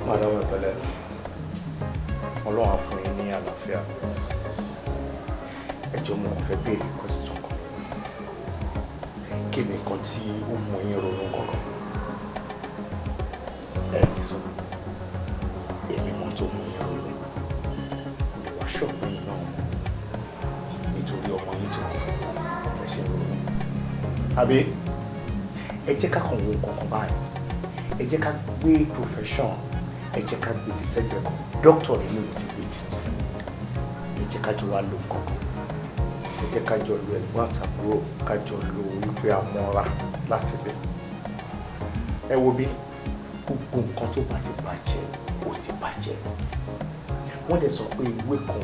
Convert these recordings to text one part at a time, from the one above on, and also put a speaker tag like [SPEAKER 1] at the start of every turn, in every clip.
[SPEAKER 1] Madam Epele, Ọlọ́run á fún yín ní àlàáfíà. Ẹ jọ̀ọ́ mo fẹ́ béèrè question kan. Kí ni nǹkan tí ó mú yín ronú gangan? Ẹ̀yin sọ, èmi mọ̀ tó mú yín ronú. Mi wá ṣọ́ọ̀bù yín náà nítorí ọmọ yín tó ẹ ṣe ronú. Àbí ẹ jẹ́ ká kàn wo kankan báyìí. Ẹ jẹ́ ká gbé profession. Ẹ jẹ́ ká gbé ti sẹ́gbẹ̀ẹ́ kan. Doctor nínú mi ti gbé ti sí. Ẹ jẹ́ ká jọ wá lo kankan. Ẹ jẹ́ ká jọ lo ẹ̀gbọ́n àtàbúrò, ká jọ lo wípé amọ́ra láti bẹ̀. Ẹ wo bí gbogbo nǹkan tó bá ti bàjẹ́ ó ti bàjẹ́. Wọ́n dẹ̀ sọ pé ìwé kan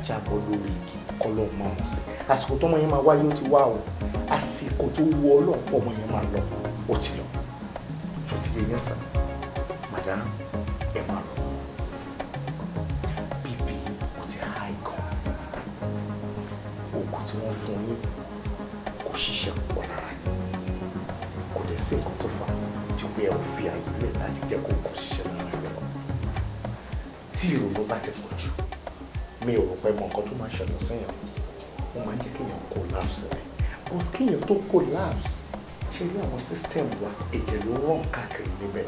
[SPEAKER 1] jábọ́ lórí igi kọ́lọ́ máa mọ̀ sí. Àsìkò tó ọmọ yẹn máa wáyé ó ti wá o. Àsìkò tó wọ ọlọ́pọ̀ ọmọ yẹn máa lọ ó ti lọ. Ṣó ti yẹ yẹn sàn? Madam, ẹ máa lọ. Bíbí ó ti high gan. Oògùn tí wọ́n fún yín kò ṣiṣẹ́ púpọ̀ lára yín. Kò dẹ̀ sí nǹkan tó fà á ju pé ẹ ò fi àyè lẹ̀ láti jẹ́ kó kò ṣiṣẹ́ lára yín lọ. Tí ìrònú bá ti pọ̀ jù, mi ò rò pé mọ nǹkan tó máa ṣẹlẹ̀ síyàn. Ó máa ń jẹ́ kéèyàn collapse rẹ̀. But kéèyàn tó collapse, ṣe rí àwọn system wa ẹ̀jẹ̀ ló rán káàkiri níbẹ̀.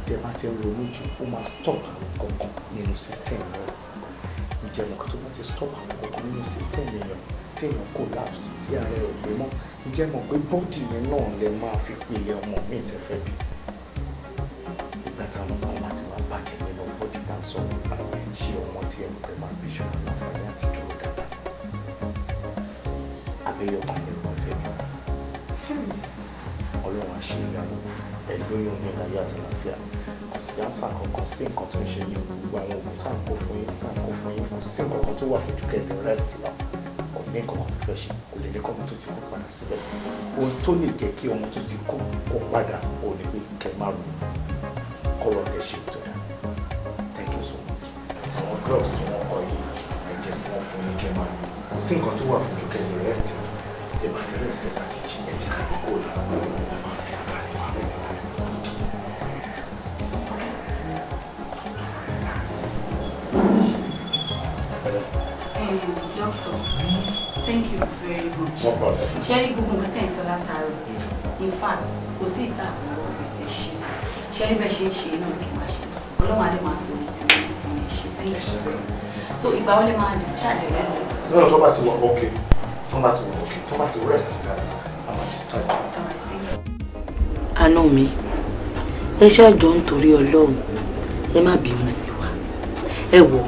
[SPEAKER 1] Tí ẹ bá ti ń ronú jù, ó máa stop àwọn kankan nínú system náà. Ǹjẹ́ nǹkan tó bá ti stop àwọn kankan nínú system èèyàn tí èèyàn collapse tí ara ẹ̀ ò gbé mọ́. Ǹjẹ́ mọ̀ pé bọ́ọ̀dì yẹn náà lè máa fi pèlè ọmọ míì tẹ́ fẹ́ bí. Ìgbà táwọn kan bá ti máa bàjẹ́ nínú bọ́ọ̀dì bá ń sọ nípa ṣé ọmọ tí ẹ̀ ń pẹ́ máa bí ṣọ́nà láǹfààní àti dúró dáadáa. Àbẹ́yọ̀ kan ní ìwọ̀n fẹ́ mi. Ọlọ́run á ṣe ìyanu ẹ̀lóyún ní ìlàyé àti àlàáfíà. Kò sí àṣà kankan sí nǹkan tó ń ṣe yín. Gbogbo àwọn òògùn tá à ń kó fún yín kò sí nǹkan kan tó wà fún jùkẹ́ ní rest lọ. Kò ní nǹkan kan tó fẹ́ ṣe. Kò lè ní kọ́ ọmọ tó ti kó padà síbẹ̀. Ohun tó lè jẹ́ kí ọmọ tó ti kó padà ò ní pé kẹ́ má ronú. Kọ́lọ́ ẹ̀ ṣe tó dáa. Thank you so much. Àwọn drugs tí wọ́n kọ yìí ẹ̀jẹ̀ ni wọ́n fún yín kẹ́ má ronú. Kò sí nǹkan tó wà fún jùkẹ́ ní rest lọ. Ẹ bá ti rest ẹ bá ti jí ẹ̀jẹ̀ ká ló kó lára wọn.
[SPEAKER 2] Doctor, thank you very much.
[SPEAKER 1] No problem.
[SPEAKER 2] Sherry gbogbo nǹkan tẹ́ ẹ sọ látàárọ̀. In fact, kò sí ìta àwọn ọ̀rẹ́ ṣe. Sherry bẹ́ẹ̀ ṣe ń ṣe náà kí n máa ṣe. Ọlọ́run adé máa tó ní ti ní ti ní ṣe. Thank you very much. So ìgbà wo lè máa discharge rẹ lọ?
[SPEAKER 1] No, tó bá ti wọ okay. Tó bá ti wọ okay. Tó bá ti rest dáadáa, a máa discharge.
[SPEAKER 3] Àná mi, ẹ ṣáàjọ nítorí Ọlọ́run, ẹ má bínú sí wa. Ẹ wò,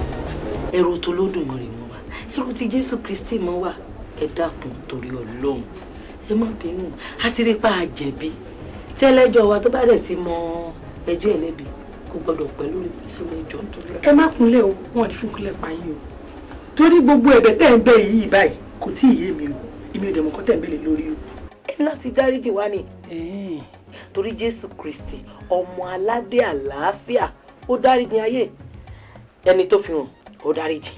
[SPEAKER 3] ẹrù tó lódùmarè mọ́ wa, ẹrù tí Jésù Kristi mọ́ wa, ẹ dákun torí Ọlọ́run. Ẹ má bínú, a ti rí pa àjẹ̀bí. Tí ẹlẹ́jọ́ wa tó bá dẹ̀ ti mọ ẹjọ́ ẹlẹ́bi, kò gbọdọ̀ pẹ̀lú ìpínlẹ̀ ẹjọ́ nítorí Ọlọ́run.
[SPEAKER 4] Ẹ má kúnlẹ̀ o, wọn ò ní fún kúnlẹ̀ pa yín o. Torí gbogbo ẹ̀bẹ̀ tẹ́ ń bẹ̀ yìí báyìí kò tí ì yé mi o. Èmi ò dẹ̀ mọ̀ kọ́ tẹ̀ ń bẹ̀lẹ̀ lórí o.
[SPEAKER 3] Ẹ láti dáríjì wá ni. Torí Jésù Kristi ọmọ aládé àlàáfíà ó dáríjì ayé. Ẹni tó fi hàn ó dáríjì,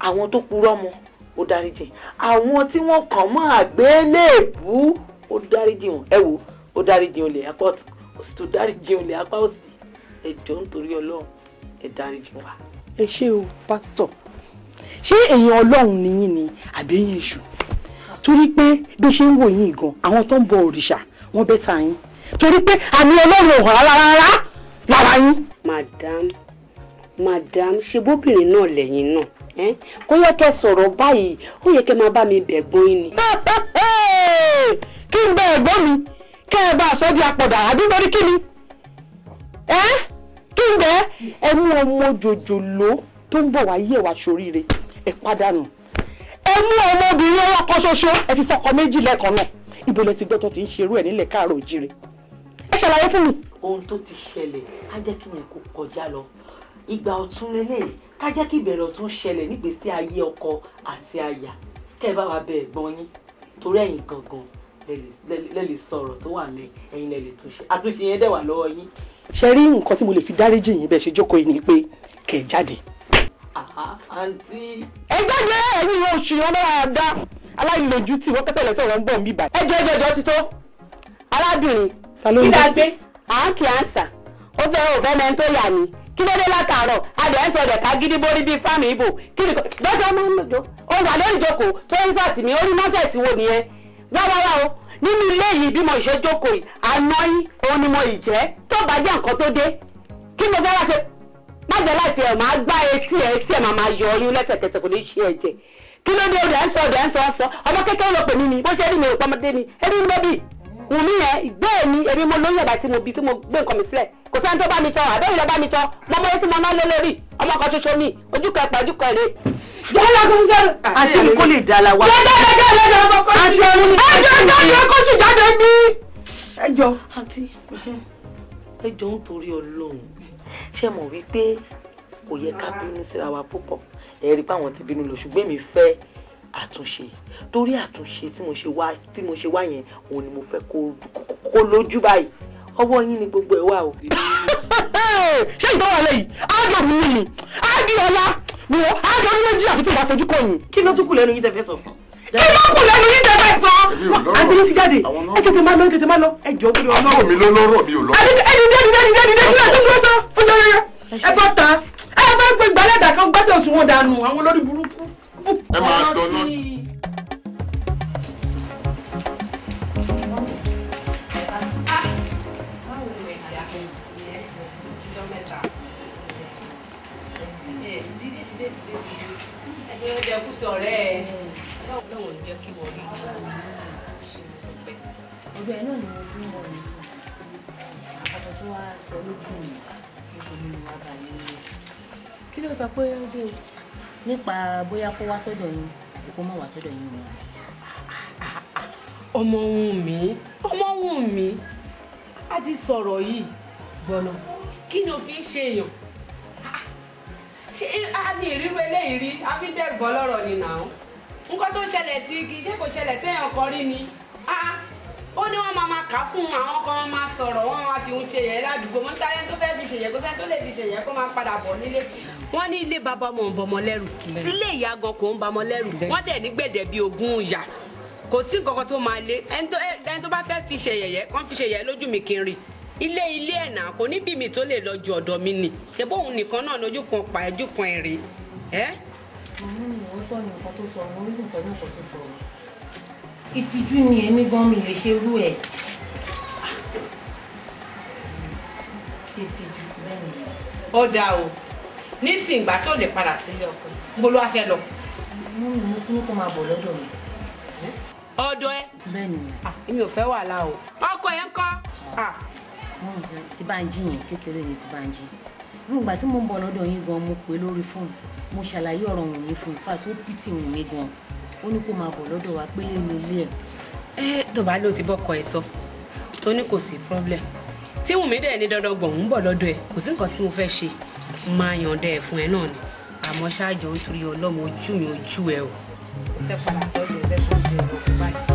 [SPEAKER 3] àwọn tó purọ́ mọ́ ó dáríjì, àwọn tí wọ́n kàn mọ́ àgbélébùú ó dáríjì wọn. Ẹ wò ó dáríjì olè apá ọ̀tún ó sì tún dáríjì olè apá òsì. Ẹ jọ̀ọ́ nítorí Ọlọ́run ẹ dáríjì wa.
[SPEAKER 4] Ẹ ṣé o pásítọ̀, ṣé èèyàn Ọlọ́run ni yín ni àbí ẹ̀yin èṣù? Torí pé bí ṣe ń wò yín gan àwọn tó ń bọ òrìṣà wọ́n bẹ́ ta yín, torí pé àmì Ọlọ́run ò hàn rárá lára yín.
[SPEAKER 5] Madam, ṣe bóbìnrin náà lẹ́yìn náà kó yẹ kẹ́ sọ̀rọ̀ báyìí, ó yẹ kẹ́ máa bá mi bẹ̀gbọ́n yín ni.
[SPEAKER 4] Kí n bẹ ẹ̀gbọ́n mi kẹ́ ẹ bá aṣọ di apọ̀dà àbí lórí kí ni? Kí n bẹ ẹ mú ọmọ jòjòló tó ń bọ̀ wá yé wa ṣoríire ẹ pàdánù. Ẹ mú ọmọbìnrin ọwọ́ kan ṣoṣo ẹ fi fọkọ méjì lẹ́ẹ̀kan náà. Ibo lẹ ti gbọ́ tó ti ń ṣerú ẹ̀ nílẹ̀ Káàárọ̀ Oòjíire? Ẹ ṣàlàyé fún mi.
[SPEAKER 3] Ohun tó ti ṣẹlẹ̀ á jẹ́ kí yẹn kó kọjá lọ. Ìgbà ọ̀tun lélẹ̀ ká jẹ́ kí ìbẹ̀rẹ̀ ọ̀tun ṣẹlẹ̀ nígbésí ayé ọkọ àti aya. Kẹ́ ẹ bá wa bẹ ẹ̀gbọ́n yín torí ẹ̀yin gangan lẹ lè sọ̀rọ̀ tó wà lẹ̀, ẹ̀yin lẹ lè túnṣe. Àtúnṣe yẹn dẹ̀ wà lọ́wọ́ yín.
[SPEAKER 4] Ṣé rí nǹkan tí mo lè fi dáríjì yín bẹ́ẹ̀ ṣe jókòó yìí ni pé kẹ́ ẹ jáde.
[SPEAKER 3] Àǹtí.
[SPEAKER 4] Ẹ jáde ẹ̀yin yóò ṣì wọn lára dá aláìlójú tí wọ́n kẹ́sẹ̀ lẹ́sẹ̀ wọn ń bọ̀ ń bíbà.
[SPEAKER 5] Ẹjọ́ ti tó. Arábìnrin,
[SPEAKER 4] ta ló ń
[SPEAKER 5] kí la gbé? À ń kì í àǹsà. Ó fẹ́ òfẹ́ mẹ́rin tó yà mí. kí ló dé látàárọ̀ adẹ̀ ń sọ̀rọ̀ ká gidi borí bíi fáàmì ibò kí ni lọ́jọ́ máa ń lòjó ó wà lórí ìjókòó tó ń sàtì mí orí nọ́ọ̀sẹ̀sì wo nìyẹn wáwáwá o nínú ilé yìí bí mo ṣe jókòó yìí àná yín òun ni mo ì jẹ́ tó bá jẹ́ nǹkan tó dé kí mo fẹ́ wá ṣe má jẹ́ láti ẹ̀ máa gbá etí ẹ̀ máa yọ ọyún lẹ́sẹ̀kẹsẹ̀ kò ní ṣe ẹ̀jẹ̀ kí ló dé ó dẹ̀ ń sọ ọmọ kékeré ló pè mí ni bó ṣe rí mi ò pọ́nmọdé ni ebi ń lóbì wùmí yẹn bẹ́ẹ̀ ni èmi mo lóyún ẹ̀bà tí mo bí tí mo gbé nǹkan mi sílẹ̀ kò sẹ́ni tó bá mi tọ́ àbẹ́rẹ́ ló bá mi tọ́ lọ́mọdé tí mo ná lé lórí ọmọ kan ṣoṣo mi ojú kan ẹ̀pà ojú kan èrè. yálà kò ń sẹ́rù.
[SPEAKER 3] àti mi kò lè dá la wa.
[SPEAKER 5] àti ẹjọ́ kó sì jáde bí.
[SPEAKER 3] ẹjọ́ àti ẹjọ́ nítorí Ọlọ́run ṣé mọ̀ wípé kò yẹ ká bínú síra wa púpọ̀ ẹ̀rí pé àwọn ti bínú lọ ṣùgbọ́n mi fẹ́ àtúnṣe torí àtúnṣe tí mo ṣe wá yẹn òun ni mo fẹ́ kó lójú báyìí ọwọ́ yín ni gbogbo ẹ̀ wà o.
[SPEAKER 4] ṣé ìtọ́wọ̀ lẹ́yìn ájọ mi ni Adéọlá wo ájọ ní méjì àfi tí ìbá fojú kọ yìí.
[SPEAKER 3] kí ló tún kù lẹ́nu yín tẹ́ fẹ́ sọ.
[SPEAKER 4] kí ló kù lẹ́nu yín tẹ́ fẹ́ sọ. àti yín ti jáde ẹ tètè máa lọ ẹ jọ kúrò ọlọ́run.
[SPEAKER 1] àbúrò mi ló lọ́rọ̀ mi ò lọ.
[SPEAKER 4] ẹ bọ́ ta ẹ fẹ́ gbé gbálẹ́dà kan gbẹ́sẹ̀ oṣù wọn dànù àwọn olórí burúkú.
[SPEAKER 1] ẹ máa lọ náà.
[SPEAKER 2] ọjọ́ ẹ̀ náà ni mo ti ń wọ̀ ní àkọ́kọ́ tó wá sọ lójú mi oṣù mi wà báyìí nílé kí ló sọ pé ó dé nípa bóyá kó wá sọ́dọ̀ yín àti kó má wá sọ́dọ̀ yín wọn.
[SPEAKER 5] ọmọ wùn mí a ti sọ̀rọ̀ yìí gbọ́nà kí ni o fi ń ṣe èèyàn ṣé a ní ìrírú eléyìí rí a fi dẹ́gbọ́ lọ́rọ̀ ni nà ó nǹkan tó ṣẹlẹ̀ sí kì í ṣe kò ṣẹlẹ̀ séèyàn kan rí ni ó ní wọ́n máa kà fún àwọn kan máa sọ̀rọ̀ wọ́n máa fi ń ṣe yẹn ládùúgbò mọ́ táyé tó fẹ́ fi ṣe yẹn kó sẹ́ni tó lè fi ṣe yẹn kó máa padà bọ̀ nílé. wọ́n ní ilé bàbá ọmọ ń bọmọ lẹ́rù sílé ìyá gan kò ń bamọ lẹ́rù wọ́n dẹ̀ ní gbẹ̀dẹ̀ bíi ogún ìyá kò sí nǹkan kan tó máa lé ẹni tó bá fẹ́ fi ṣe yẹ̀yẹ́ kán fi ṣe yẹ̀yẹ́ lójú mi kí n rí ilé ẹ̀ náà kò ní bí mi tó lè lọ ju ọ̀dọ̀ mi nì ṣe bóun nìkan náà lójú kan pa ẹjú kan èrè ẹ́.
[SPEAKER 2] màmá mi ò tọ́ ni nǹkan tó sọ ọ̀run orísìí pẹ̀lú nǹkan tó sọ ọ̀run ìtìjú ni èmi gan mi lè ṣe irú ẹ̀. ìtìjú bẹ́ẹ̀ ni.
[SPEAKER 5] ó dáa o nísìnyí ìgbà tó lè padà sílé ọkọ níbo ló wá fẹ́ lọ.
[SPEAKER 2] mo ti ní kó máa bọ̀ lọ́dọ̀ mi.
[SPEAKER 5] ọ̀dọ̀ ẹ.
[SPEAKER 2] bẹ́ẹ̀ ni.
[SPEAKER 5] èmi ò fẹ́ wàhálà o ọkọ ẹ ń kọ́.
[SPEAKER 2] wọ́n ń jẹ tí bá ń jí yẹn kékeré ni tí bá ń jí nígbà tí mo ń bọ̀ lọ́dọ̀ yín gan mo pè lórí fóònù mo ṣàlàyé ọ̀rọ̀ wọ̀n mi fún un fà tó pìtì wọ̀n mi gan ó ní kó máa bọ̀ lọ́dọ̀ wa pélé inú ilé ẹ̀.
[SPEAKER 5] tó bá ló ti bọ́kọ ẹ̀ sọ tó ní kò sí problem tí Wùnmí dẹ̀ ní dandan gbọ̀n ń bọ̀ lọ́dọ̀ ẹ̀ kò sí nǹkan tí mo fẹ́ ṣe máa yànda ẹ̀ fún ẹ náà ni àmọ́ ṣáàjọ nítorí ọlọ́mọ ojú mi ojú ẹ o. ó fẹ́ padà sọ́dọ̀ ẹ̀ fẹ́ fún ìjọba fún báyìí.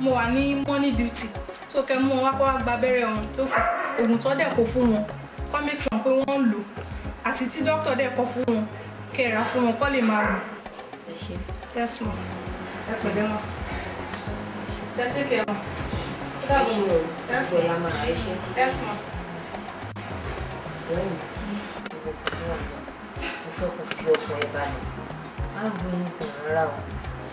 [SPEAKER 6] mo wà ní morning duty so kẹ mú wọn wá kó wá gba abẹ́rẹ́ ọ̀hún tó kù oògùn tó dẹ̀ kó fún wọn kó make sure pé wọ́n ń lò àti tí dókítà dẹ̀ kọ fún wọn kẹrà fún wọn kó lè máa lò.
[SPEAKER 2] ẹ ṣe.
[SPEAKER 6] yes ma ẹ pẹ̀lẹ́ ma ẹ take care ma.
[SPEAKER 2] ẹ ṣe o ìgbẹ́ la máa ẹ ṣe.
[SPEAKER 6] yes ma.
[SPEAKER 2] lẹ́yìn mo fẹ́ kó fi ọkọ̀ ẹ balẹ̀ má ronú kò rárá o.